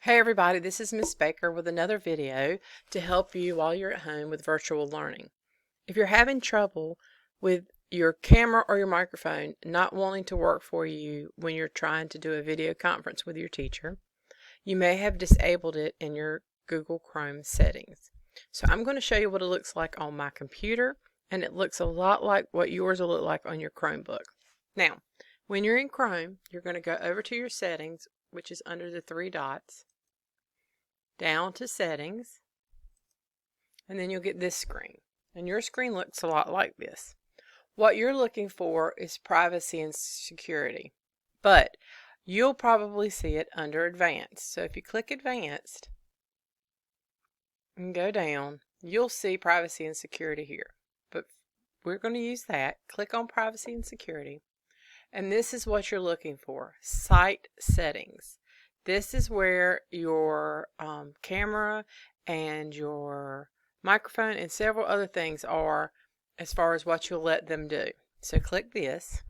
Hey everybody, this is Miss Baker with another video to help you while you're at home with virtual learning. If you're having trouble with your camera or your microphone not wanting to work for you when you're trying to do a video conference with your teacher, you may have disabled it in your Google Chrome settings. So I'm going to show you what it looks like on my computer, and it looks a lot like what yours will look like on your Chromebook. Now, when you're in Chrome, you're going to go over to your settings, which is under the three dots, down to settings, and then you'll get this screen. And your screen looks a lot like this. What you're looking for is privacy and security, but you'll probably see it under advanced. So if you click advanced and go down, you'll see privacy and security here. But we're going to use that. Click on privacy and security. And this is what you're looking for, site settings. This is where your camera and your microphone and several other things are as far as what you'll let them do. So click this.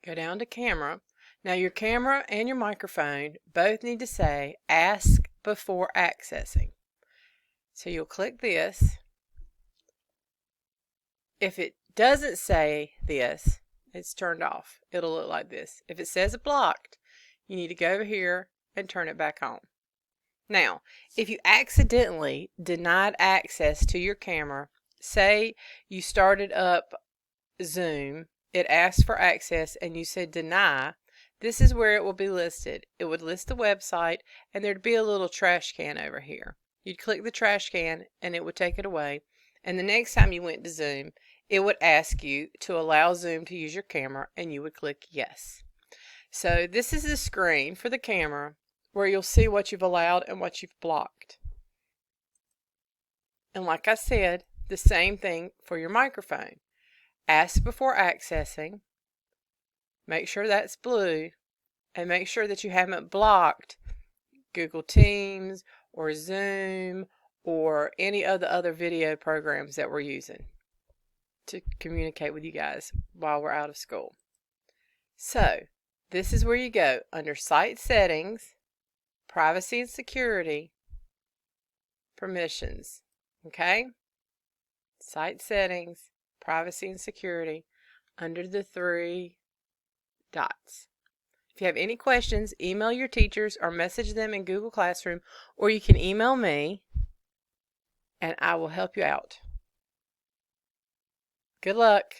Go down to camera. Now your camera and your microphone both need to say ask before accessing. So you'll click this. If it doesn't say this, it's turned off. It'll look like this. If it says blocked, you need to go over here and turn it back on. Now, if you accidentally denied access to your camera, say you started up Zoom, it asked for access and you said deny, this is where it will be listed. It would list the website and there'd be a little trash can over here. You'd click the trash can and it would take it away. And the next time you went to Zoom, it would ask you to allow Zoom to use your camera and you would click yes. So this is the screen for the camera where you'll see what you've allowed and what you've blocked. And like I said, the same thing for your microphone. Ask before accessing. Make sure that's blue. And make sure that you haven't blocked Google Teams or Zoom or any of the other video programs that we're using to communicate with you guys while we're out of school. So, this is where you go under Site Settings, Privacy and Security, Permissions. Okay? Site Settings, Privacy and Security, under the three dots. If you have any questions, email your teachers or message them in Google Classroom, or you can email me and I will help you out. Good luck.